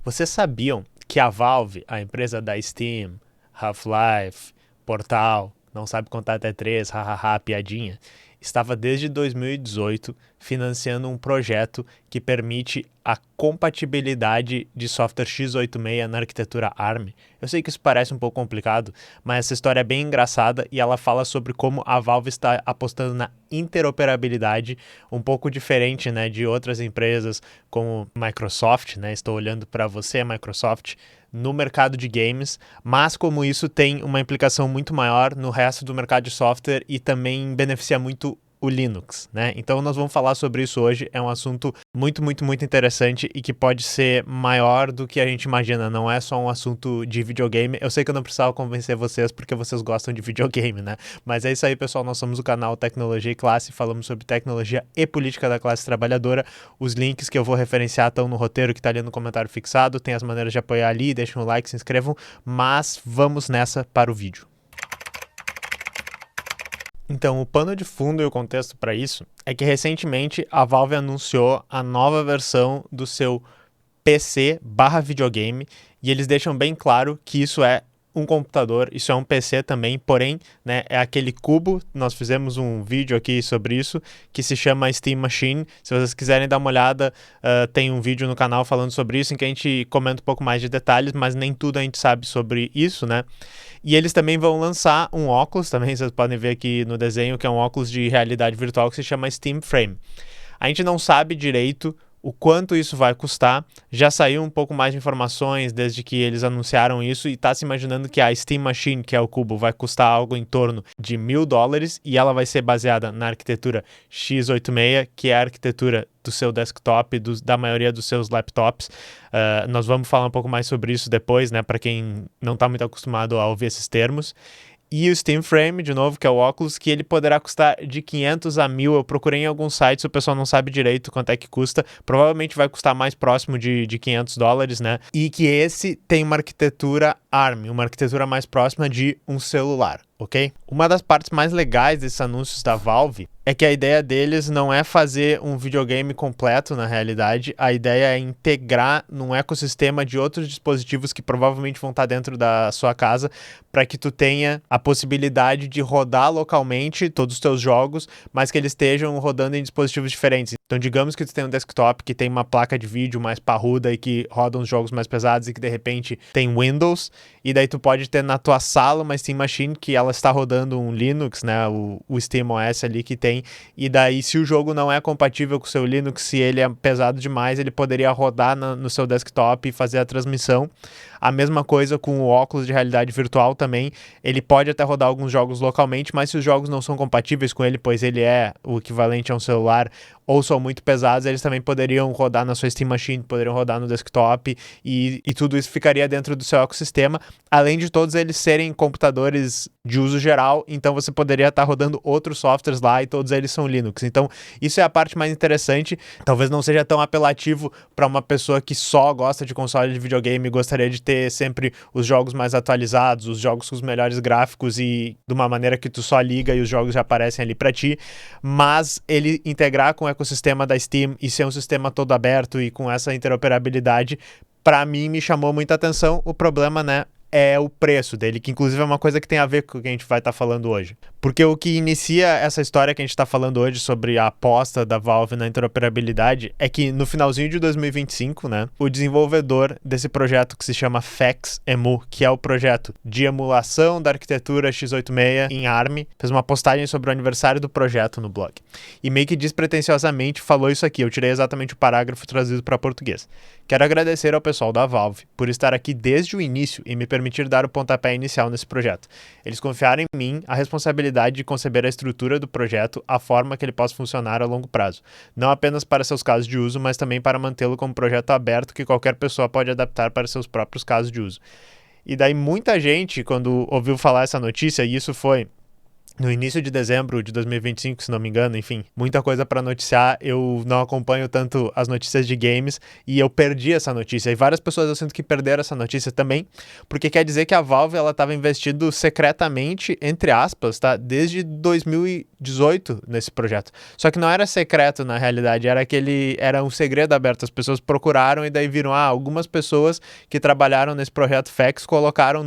Vocês sabiam que a Valve, a empresa da Steam, Half-Life, Portal, não sabe contar até 3, hahaha, piadinha, estava desde 2018 financiando um projeto que permite a compatibilidade de software x86 na arquitetura ARM? Eu sei que isso parece um pouco complicado, mas essa história é bem engraçada e ela fala sobre como a Valve está apostando na interoperabilidade, um pouco diferente, né, de outras empresas como Microsoft, né? Estou olhando para você, Microsoft, no mercado de games, mas como isso tem uma implicação muito maior no resto do mercado de software e também beneficia muito o Linux, né? Então nós vamos falar sobre isso hoje, é um assunto muito interessante e que pode ser maior do que a gente imagina, não é só um assunto de videogame. Eu sei que eu não precisava convencer vocês porque vocês gostam de videogame, né? Mas é isso aí, pessoal, nós somos o canal Tecnologia e Classe, falamos sobre tecnologia e política da classe trabalhadora. Os links que eu vou referenciar estão no roteiro que está ali no comentário fixado, tem as maneiras de apoiar ali, deixem um like, se inscrevam, mas vamos nessa para o vídeo. Então, o pano de fundo e o contexto para isso é que recentemente a Valve anunciou a nova versão do seu PC/videogame e eles deixam bem claro que isso é um computador, isso é um PC também, porém, né, é aquele cubo. Nós fizemos um vídeo aqui sobre isso que se chama Steam Machine. Se vocês quiserem dar uma olhada, tem um vídeo no canal falando sobre isso em que a gente comenta um pouco mais de detalhes, mas nem tudo a gente sabe sobre isso, né? E eles também vão lançar um óculos, também vocês podem ver aqui no desenho, que é um óculos de realidade virtual que se chama Steam Frame. A gente não sabe direito o quanto isso vai custar, já saiu um pouco mais de informações desde que eles anunciaram isso e está se imaginando que a Steam Machine, que é o cubo, vai custar algo em torno de $1.000 e ela vai ser baseada na arquitetura x86, que é a arquitetura do seu desktop, da maioria dos seus laptops. Nós vamos falar um pouco mais sobre isso depois, né, para quem não está muito acostumado a ouvir esses termos. E o Steam Frame, de novo, que é o óculos, que ele poderá custar de 500 a 1.000. Eu procurei em alguns sites, o pessoal não sabe direito quanto é que custa. Provavelmente vai custar mais próximo de $500, né? E que esse tem uma arquitetura ARM, uma arquitetura mais próxima de um celular, ok? Uma das partes mais legais desses anúncios da Valve é que a ideia deles não é fazer um videogame completo, na realidade. A ideia é integrar num ecossistema de outros dispositivos que provavelmente vão estar dentro da sua casa, para que tu tenha a possibilidade de rodar localmente todos os teus jogos, mas que eles estejam rodando em dispositivos diferentes. Então, digamos que tu tem um desktop que tem uma placa de vídeo mais parruda e que roda uns jogos mais pesados e que de repente tem Windows, e daí tu pode ter na tua sala uma Steam Machine que ela está rodando um Linux, né, o SteamOS ali que tem, e daí se o jogo não é compatível com o seu Linux, se ele é pesado demais, ele poderia rodar no seu desktop e fazer a transmissão. A mesma coisa com o óculos de realidade virtual também, ele pode até rodar alguns jogos localmente, mas se os jogos não são compatíveis com ele, pois ele é o equivalente a um celular, ou são muito pesados, eles também poderiam rodar na sua Steam Machine, poderiam rodar no desktop, e tudo isso ficaria dentro do seu ecossistema, além de todos eles serem computadores de uso geral, então você poderia estar rodando outros softwares lá e todos eles são Linux. Então isso é a parte mais interessante. Talvez não seja tão apelativo para uma pessoa que só gosta de console de videogame e gostaria de ter sempre os jogos mais atualizados, os jogos com os melhores gráficos e de uma maneira que tu só liga e os jogos já aparecem ali para ti, mas ele integrar com o ecossistema da Steam e ser um sistema todo aberto e com essa interoperabilidade, para mim me chamou muita atenção. O problema, né, é o preço dele, que inclusive é uma coisa que tem a ver com o que a gente vai estar falando hoje. Porque o que inicia essa história que a gente está falando hoje sobre a aposta da Valve na interoperabilidade é que no finalzinho de 2025, né, o desenvolvedor desse projeto que se chama FexEmu, que é o projeto de emulação da arquitetura x86 em ARM, fez uma postagem sobre o aniversário do projeto no blog. E meio que despretensiosamente falou isso aqui, eu tirei exatamente o parágrafo traduzido para português. Quero agradecer ao pessoal da Valve por estar aqui desde o início e me permitir dar o pontapé inicial nesse projeto. Eles confiaram em mim a responsabilidade de conceber a estrutura do projeto, a forma que ele possa funcionar a longo prazo. Não apenas para seus casos de uso, mas também para mantê-lo como projeto aberto que qualquer pessoa pode adaptar para seus próprios casos de uso. E daí muita gente, quando ouviu falar essa notícia, e isso foi no início de dezembro de 2025, se não me engano, enfim, muita coisa para noticiar. Eu não acompanho tanto as notícias de games e eu perdi essa notícia. E várias pessoas eu sinto que perderam essa notícia também, porque quer dizer que a Valve ela estava investindo secretamente, entre aspas, tá, desde 2018 nesse projeto. Só que não era secreto na realidade, era um segredo aberto. As pessoas procuraram e daí viram, algumas pessoas que trabalharam nesse projeto FAQs colocaram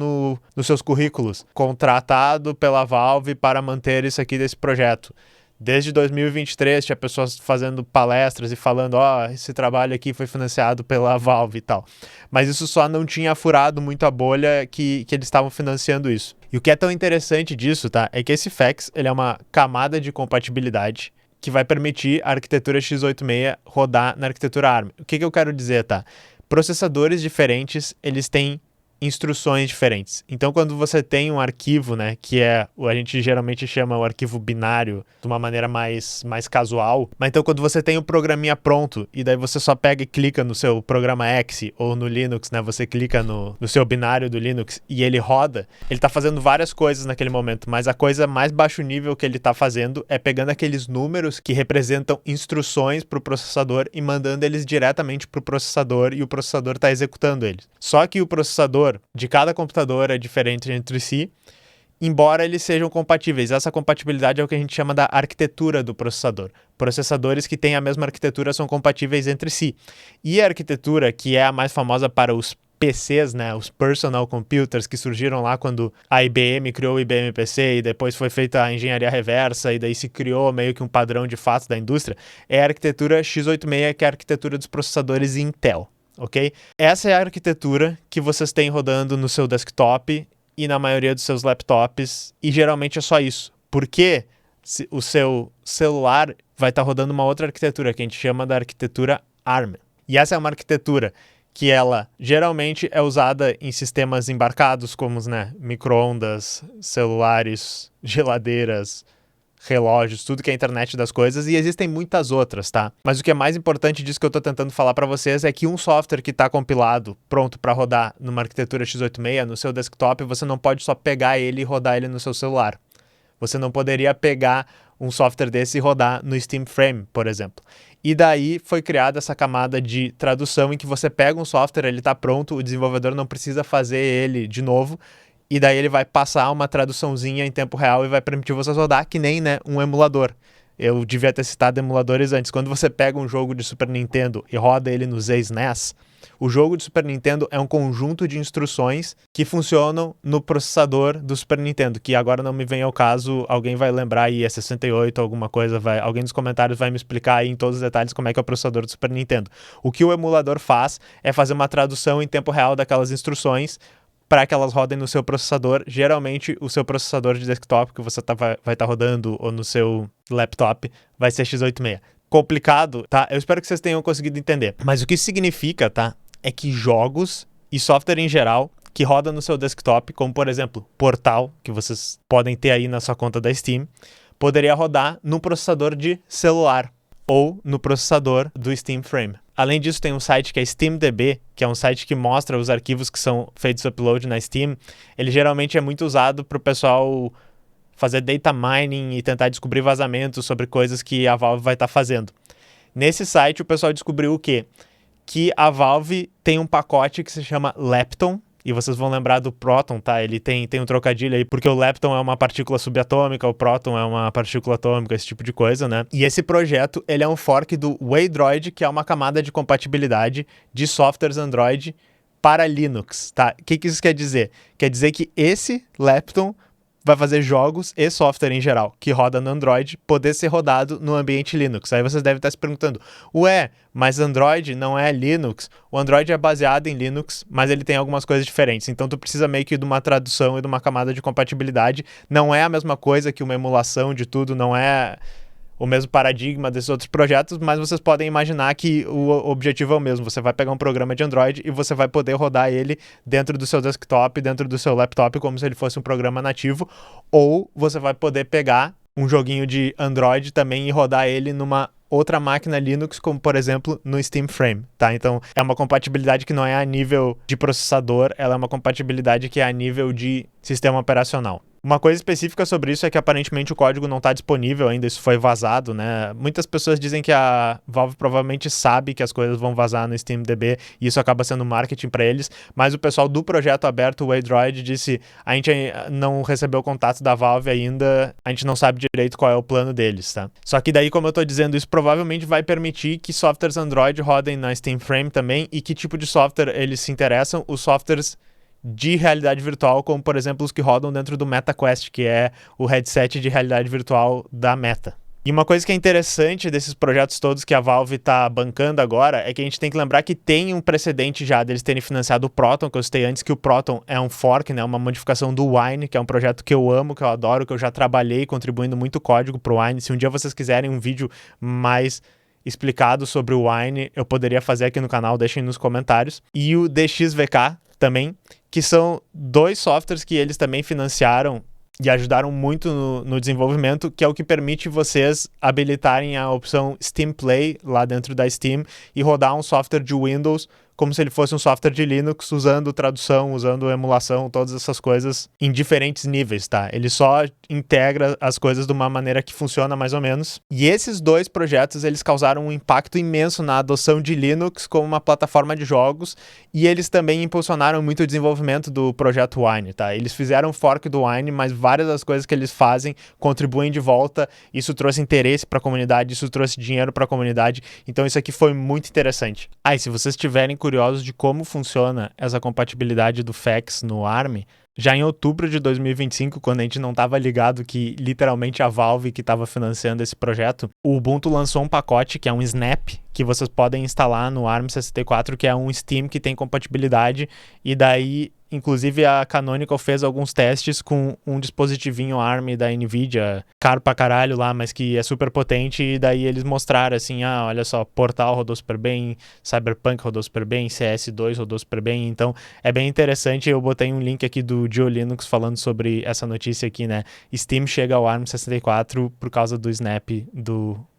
nos seus currículos, contratado pela Valve para manter isso aqui desse projeto. Desde 2023 tinha pessoas fazendo palestras e falando, esse trabalho aqui foi financiado pela Valve e tal. Mas isso só não tinha furado muito a bolha que eles estavam financiando isso. E o que é tão interessante disso, tá, é que esse FAQs, ele é uma camada de compatibilidade que vai permitir a arquitetura x86 rodar na arquitetura ARM. O que eu quero dizer, tá? Processadores diferentes, eles têm instruções diferentes. Então, quando você tem um arquivo, né, que a gente geralmente chama o arquivo binário de uma maneira mais casual, mas então quando você tem o programinha pronto e daí você só pega e clica no seu programa X ou no Linux, né, você clica no seu binário do Linux e ele roda, ele tá fazendo várias coisas naquele momento, mas a coisa mais baixo nível que ele tá fazendo é pegando aqueles números que representam instruções para o processador e mandando eles diretamente para o processador e o processador tá executando eles. Só que o processador de cada computador é diferente entre si, embora eles sejam compatíveis. Essa compatibilidade é o que a gente chama da arquitetura do processador. Processadores que têm a mesma arquitetura são compatíveis entre si. E a arquitetura, que é a mais famosa para os PCs, né, os personal computers, que surgiram lá quando a IBM criou o IBM PC e depois foi feita a engenharia reversa e daí se criou meio que um padrão de fato da indústria, é a arquitetura x86, que é a arquitetura dos processadores Intel. Ok? Essa é a arquitetura que vocês têm rodando no seu desktop e na maioria dos seus laptops, e geralmente é só isso. Porque o seu celular vai estar rodando uma outra arquitetura, que a gente chama da arquitetura ARM. E essa é uma arquitetura que ela geralmente é usada em sistemas embarcados, como micro-ondas, celulares, geladeiras, relógios, tudo que é a internet das coisas, e existem muitas outras, tá? Mas o que é mais importante disso que eu tô tentando falar para vocês é que um software que tá compilado, pronto para rodar numa arquitetura x86 no seu desktop, você não pode só pegar ele e rodar ele no seu celular. Você não poderia pegar um software desse e rodar no Steam Frame, por exemplo. E daí foi criada essa camada de tradução em que você pega um software, ele tá pronto, o desenvolvedor não precisa fazer ele de novo, e daí ele vai passar uma traduçãozinha em tempo real e vai permitir você rodar que nem um emulador. Eu devia ter citado emuladores antes. Quando você pega um jogo de Super Nintendo e roda ele no ZSNES, o jogo de Super Nintendo é um conjunto de instruções que funcionam no processador do Super Nintendo, que agora não me vem ao caso, alguém vai lembrar aí, é 68, alguma coisa, alguém nos comentários vai me explicar aí em todos os detalhes como é que é o processador do Super Nintendo. O que o emulador faz é fazer uma tradução em tempo real daquelas instruções para que elas rodem no seu processador. Geralmente, o seu processador de desktop que você vai estar rodando ou no seu laptop vai ser x86. Complicado, tá? Eu espero que vocês tenham conseguido entender. Mas o que isso significa, tá? É que jogos e software em geral que roda no seu desktop, como por exemplo, Portal, que vocês podem ter aí na sua conta da Steam, poderia rodar no processador de celular ou no processador do Steam Frame. Além disso, tem um site que é SteamDB, que é um site que mostra os arquivos que são feitos upload na Steam. Ele geralmente é muito usado para o pessoal fazer data mining e tentar descobrir vazamentos sobre coisas que a Valve vai estar fazendo. Nesse site, o pessoal descobriu o quê? Que a Valve tem um pacote que se chama Lepton, e vocês vão lembrar do Proton, tá? Ele tem um trocadilho aí, porque o lepton é uma partícula subatômica, o próton é uma partícula atômica, esse tipo de coisa, né? E esse projeto, ele é um fork do Waydroid, que é uma camada de compatibilidade de softwares Android para Linux, tá? O que isso quer dizer? Quer dizer que esse lepton vai fazer jogos e software em geral que roda no Android poder ser rodado no ambiente Linux. Aí vocês devem estar se perguntando, mas Android não é Linux? O Android é baseado em Linux, mas ele tem algumas coisas diferentes. Então tu precisa meio que de uma tradução e de uma camada de compatibilidade. Não é a mesma coisa que uma emulação de tudo, não é o mesmo paradigma desses outros projetos, mas vocês podem imaginar que o objetivo é o mesmo. Você vai pegar um programa de Android e você vai poder rodar ele dentro do seu desktop, dentro do seu laptop, como se ele fosse um programa nativo, ou você vai poder pegar um joguinho de Android também e rodar ele numa outra máquina Linux, como por exemplo no Steam Frame, tá? Então é uma compatibilidade que não é a nível de processador, ela é uma compatibilidade que é a nível de sistema operacional. Uma coisa específica sobre isso é que aparentemente o código não está disponível ainda, isso foi vazado, né? Muitas pessoas dizem que a Valve provavelmente sabe que as coisas vão vazar no SteamDB e isso acaba sendo marketing para eles, mas o pessoal do projeto aberto, o Adroid, disse: a gente não recebeu contato da Valve ainda, a gente não sabe direito qual é o plano deles, tá? Só que daí, como eu tô dizendo, isso provavelmente vai permitir que softwares Android rodem na Steam Frame também. E que tipo de software eles se interessam? Os softwares de realidade virtual, como por exemplo os que rodam dentro do MetaQuest, que é o headset de realidade virtual da Meta. E uma coisa que é interessante desses projetos todos que a Valve está bancando agora é que a gente tem que lembrar que tem um precedente já deles terem financiado o Proton, que eu citei antes, que o Proton é um fork, né, uma modificação do Wine, que é um projeto que eu amo, que eu adoro, que eu já trabalhei contribuindo muito código para o Wine. Se um dia vocês quiserem um vídeo mais explicado sobre o Wine, eu poderia fazer aqui no canal, deixem nos comentários. E o DXVK também, que são dois softwares que eles também financiaram e ajudaram muito no desenvolvimento, que é o que permite vocês habilitarem a opção Steam Play lá dentro da Steam e rodar um software de Windows como se ele fosse um software de Linux, usando tradução, usando emulação, todas essas coisas em diferentes níveis, tá? Ele só integra as coisas de uma maneira que funciona mais ou menos. E esses dois projetos, eles causaram um impacto imenso na adoção de Linux como uma plataforma de jogos, e eles também impulsionaram muito o desenvolvimento do projeto Wine, tá? Eles fizeram um fork do Wine, mas várias das coisas que eles fazem contribuem de volta. Isso trouxe interesse para a comunidade, isso trouxe dinheiro para a comunidade, então isso aqui foi muito interessante. E se vocês tiverem curiosos de como funciona essa compatibilidade do FACS no ARM, já em outubro de 2025, quando a gente não estava ligado que literalmente a Valve que estava financiando esse projeto, o Ubuntu lançou um pacote que é um Snap, que vocês podem instalar no ARM64, que é um Steam que tem compatibilidade, e daí inclusive a Canonical fez alguns testes com um dispositivinho ARM da NVIDIA, caro pra caralho lá, mas que é super potente, e daí eles mostraram assim, olha só, Portal rodou super bem, Cyberpunk rodou super bem, CS2 rodou super bem, então é bem interessante. Eu botei um link aqui do GeoLinux falando sobre essa notícia aqui, né? Steam chega ao ARM64 por causa do Snap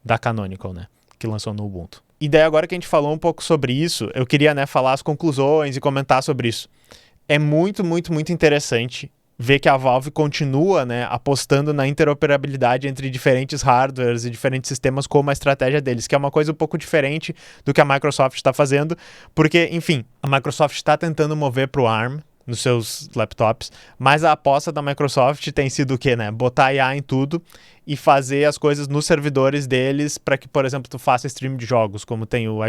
da Canonical, né? Que lançou no Ubuntu. E daí agora que a gente falou um pouco sobre isso, eu queria, né, falar as conclusões e comentar sobre isso. É muito, muito, muito interessante ver que a Valve continua, né, apostando na interoperabilidade entre diferentes hardwares e diferentes sistemas como a estratégia deles, que é uma coisa um pouco diferente do que a Microsoft está fazendo, porque, enfim, a Microsoft está tentando mover para o ARM nos seus laptops, mas a aposta da Microsoft tem sido o quê, né? Botar IA em tudo e fazer as coisas nos servidores deles para que, por exemplo, tu faça stream de jogos, como tem o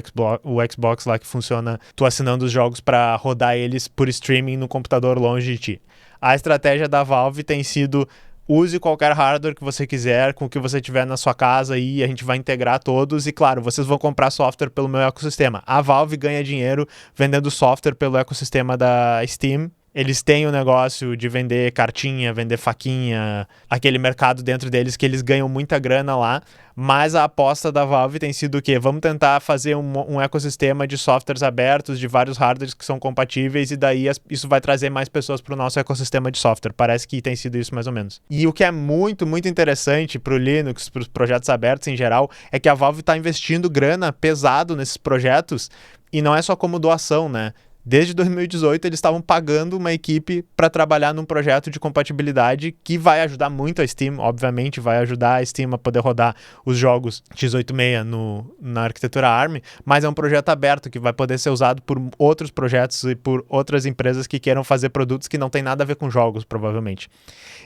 Xbox lá que funciona, tu assinando os jogos para rodar eles por streaming no computador longe de ti. A estratégia da Valve tem sido: use qualquer hardware que você quiser, com o que você tiver na sua casa, e a gente vai integrar todos. E claro, vocês vão comprar software pelo meu ecossistema. A Valve ganha dinheiro vendendo software pelo ecossistema da Steam. Eles têm o negócio de vender cartinha, vender faquinha, aquele mercado dentro deles que eles ganham muita grana lá, mas a aposta da Valve tem sido o quê? Vamos tentar fazer um ecossistema de softwares abertos, de vários hardwares que são compatíveis, e daí isso vai trazer mais pessoas para o nosso ecossistema de software. Parece que tem sido isso mais ou menos. E o que é muito, muito interessante para o Linux, para os projetos abertos em geral, é que a Valve está investindo grana pesado nesses projetos, e não é só como doação, né? Desde 2018, eles estavam pagando uma equipe para trabalhar num projeto de compatibilidade que vai ajudar muito a Steam, obviamente, vai ajudar a Steam a poder rodar os jogos x86 na arquitetura ARM, mas é um projeto aberto que vai poder ser usado por outros projetos e por outras empresas que queiram fazer produtos que não tem nada a ver com jogos, provavelmente.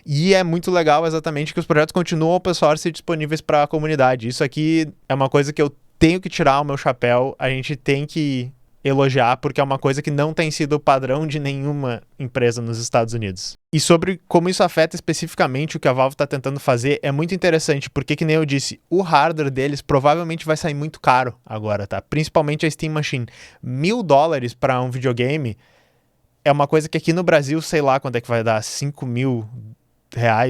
E é muito legal exatamente que os projetos continuam open source e disponíveis para a comunidade. Isso aqui é uma coisa que eu tenho que tirar o meu chapéu, a gente tem que elogiar, porque é uma coisa que não tem sido o padrão de nenhuma empresa nos Estados Unidos. E sobre como isso afeta especificamente o que a Valve está tentando fazer, é muito interessante, porque, que nem eu disse, o hardware deles provavelmente vai sair muito caro agora, tá? Principalmente a Steam Machine. $1.000 para um videogame é uma coisa que aqui no Brasil, sei lá quanto é que vai dar, R$5.000,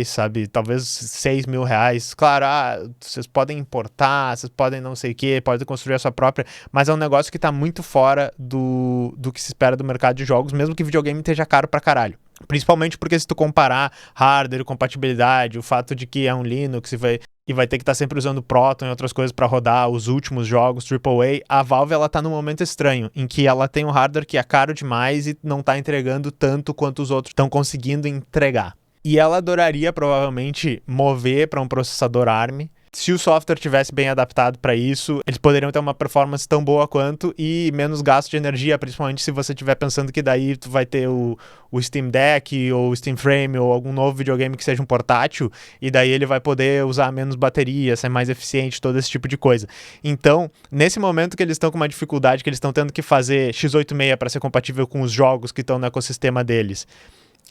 sabe? Talvez R$6.000. Claro, vocês podem importar, vocês podem não sei o que, podem construir a sua própria, mas é um negócio que tá muito fora do que se espera do mercado de jogos, mesmo que videogame esteja caro pra caralho. Principalmente porque se tu comparar hardware, compatibilidade, o fato de que é um Linux e vai ter que estar sempre usando Proton e outras coisas para rodar os últimos jogos AAA, a Valve ela tá num momento estranho, em que ela tem um hardware que é caro demais e não tá entregando tanto quanto os outros estão conseguindo entregar. e ela adoraria provavelmente mover para um processador ARM. Se o software tivesse bem adaptado para isso, eles poderiam ter uma performance tão boa quanto e menos gasto de energia, principalmente se você estiver pensando que daí tu vai ter o Steam Deck ou o Steam Frame ou algum novo videogame que seja um portátil, e daí ele vai poder usar menos bateria, ser mais eficiente, todo esse tipo de coisa. Então, nesse momento que eles estão com uma dificuldade, que eles estão tendo que fazer x86 para ser compatível com os jogos que estão no ecossistema deles,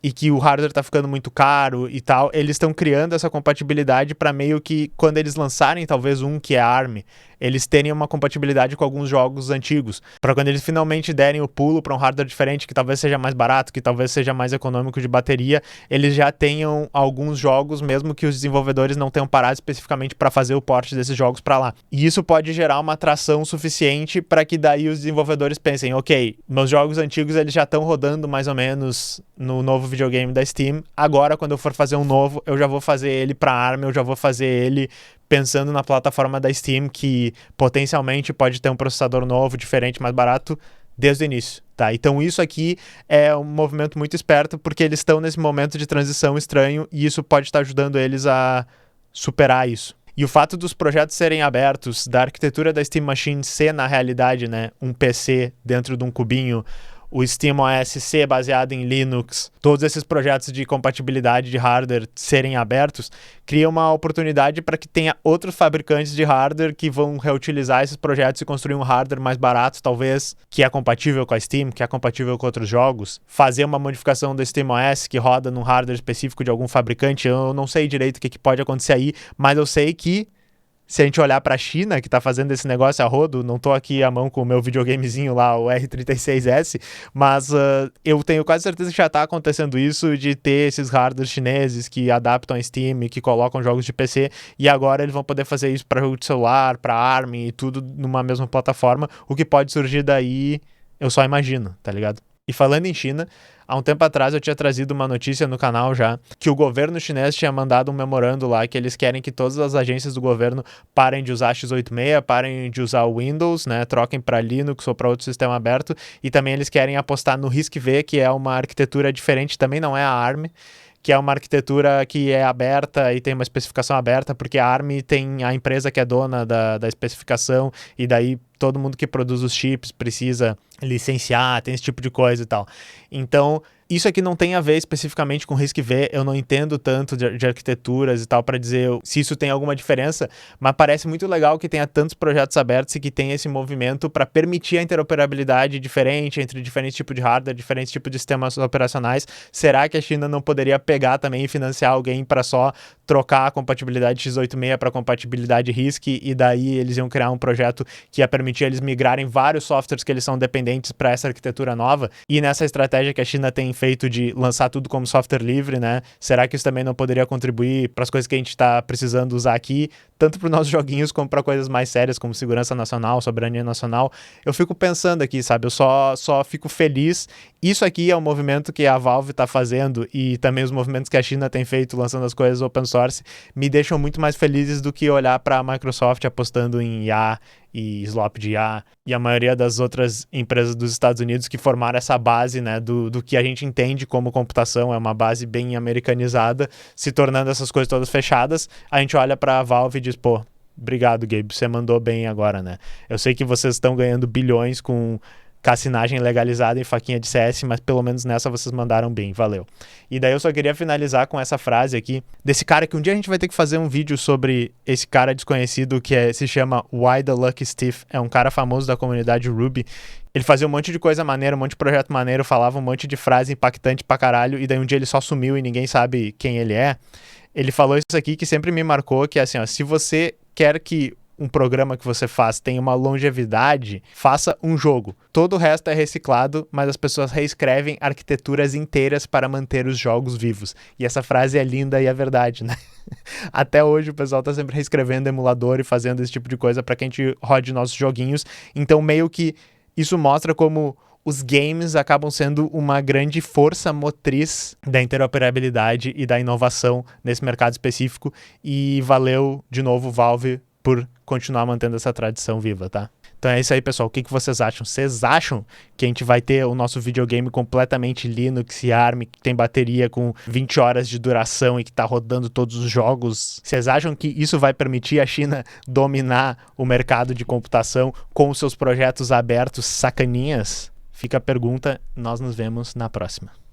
e que o hardware tá ficando muito caro e tal, eles estão criando essa compatibilidade para meio que, quando eles lançarem talvez um que é ARM, eles terem uma compatibilidade com alguns jogos antigos, para quando eles finalmente derem o pulo para um hardware diferente, que talvez seja mais barato, que talvez seja mais econômico de bateria, eles já tenham alguns jogos, mesmo que os desenvolvedores não tenham parado especificamente para fazer o port desses jogos para lá. E isso pode gerar uma atração suficiente para que daí os desenvolvedores pensem, ok, meus jogos antigos eles já estão rodando mais ou menos no novo videogame da Steam, agora quando eu for fazer um novo, eu já vou fazer ele para ARM, eu já vou fazer ele pensando na plataforma da Steam, que potencialmente pode ter um processador novo, diferente, mais barato, desde o início, tá? Então isso aqui é um movimento muito esperto, porque eles estão nesse momento de transição estranho, e isso pode estar ajudando eles a superar isso. E o fato dos projetos serem abertos, da arquitetura da Steam Machine ser, na realidade, né, um PC dentro de um cubinho, o SteamOS ser baseado em Linux, todos esses projetos de compatibilidade de hardware serem abertos, cria uma oportunidade para que tenha outros fabricantes de hardware que vão reutilizar esses projetos e construir um hardware mais barato, talvez, que é compatível com a Steam, que é compatível com outros jogos, fazer uma modificação do SteamOS que roda num hardware específico de algum fabricante. Eu não sei direito o que pode acontecer aí, mas eu sei que se a gente olhar para a China, que está fazendo esse negócio a rodo, não estou aqui à mão com o meu videogamezinho lá, o R36S, mas eu tenho quase certeza que já está acontecendo isso, de ter esses hardwares chineses que adaptam a Steam, que colocam jogos de PC, e agora eles vão poder fazer isso para jogo de celular, para ARM e tudo numa mesma plataforma. O que pode surgir daí, eu só imagino, tá ligado? E falando em China, há um tempo atrás eu tinha trazido uma notícia no canal já, que o governo chinês tinha mandado um memorando lá que eles querem que todas as agências do governo parem de usar x86, parem de usar o Windows, né, troquem para Linux ou para outro sistema aberto, e também eles querem apostar no RISC-V, que é uma arquitetura diferente, também não é a ARM, que é uma arquitetura que é aberta e tem uma especificação aberta, porque a ARM tem a empresa que é dona da especificação, e daí todo mundo que produz os chips precisa licenciar, tem esse tipo de coisa e tal. Então, isso aqui não tem a ver especificamente com RISC-V, eu não entendo tanto de arquiteturas e tal para dizer se isso tem alguma diferença, mas parece muito legal que tenha tantos projetos abertos e que tenha esse movimento para permitir a interoperabilidade diferente entre diferentes tipos de hardware, diferentes tipos de sistemas operacionais. Será que a China não poderia pegar também e financiar alguém para só trocar a compatibilidade x86 para compatibilidade RISC, e daí eles iam criar um projeto que ia permitir eles migrarem vários softwares que eles são dependentes para essa arquitetura nova? E nessa estratégia que a China tem feito de lançar tudo como software livre, né? Será que isso também não poderia contribuir para as coisas que a gente está precisando usar aqui, tanto para os nossos joguinhos como para coisas mais sérias como segurança nacional, soberania nacional? Eu fico pensando aqui, sabe? Eu só fico feliz. Isso aqui é um movimento que a Valve está fazendo, e também os movimentos que a China tem feito lançando as coisas open source me deixam muito mais felizes do que olhar para a Microsoft apostando em IA e Slop de IA, e a maioria das outras empresas dos Estados Unidos que formaram essa base, né, do que a gente entende como computação, é uma base bem americanizada, se tornando essas coisas todas fechadas. A gente olha para a Valve e diz, pô, obrigado, Gabe, você mandou bem agora, né? Eu sei que vocês estão ganhando bilhões com cassinagem legalizada em faquinha de CS, mas pelo menos nessa vocês mandaram bem, valeu. E daí eu só queria finalizar com essa frase aqui, desse cara que um dia a gente vai ter que fazer um vídeo sobre esse cara desconhecido que se chama Why the Lucky Steve, é um cara famoso da comunidade Ruby. Ele fazia um monte de coisa maneira, um monte de projeto maneiro, falava um monte de frase impactante pra caralho, e daí um dia ele só sumiu e ninguém sabe quem ele é. Ele falou isso aqui que sempre me marcou, que é assim, ó, se você quer que um programa que você faz tem uma longevidade, faça um jogo. Todo o resto é reciclado, mas as pessoas reescrevem arquiteturas inteiras para manter os jogos vivos. E essa frase é linda e é verdade, né? Até hoje o pessoal tá sempre reescrevendo emulador e fazendo esse tipo de coisa para que a gente rode nossos joguinhos. Então meio que isso mostra como os games acabam sendo uma grande força motriz da interoperabilidade e da inovação nesse mercado específico. E valeu de novo, Valve, por continuar mantendo essa tradição viva, tá? Então é isso aí, pessoal. O que vocês acham? Vocês acham que a gente vai ter o nosso videogame completamente Linux e ARM, que tem bateria com 20 horas de duração e que tá rodando todos os jogos? Vocês acham que isso vai permitir a China dominar o mercado de computação com os seus projetos abertos sacaninhas? Fica a pergunta, nós nos vemos na próxima.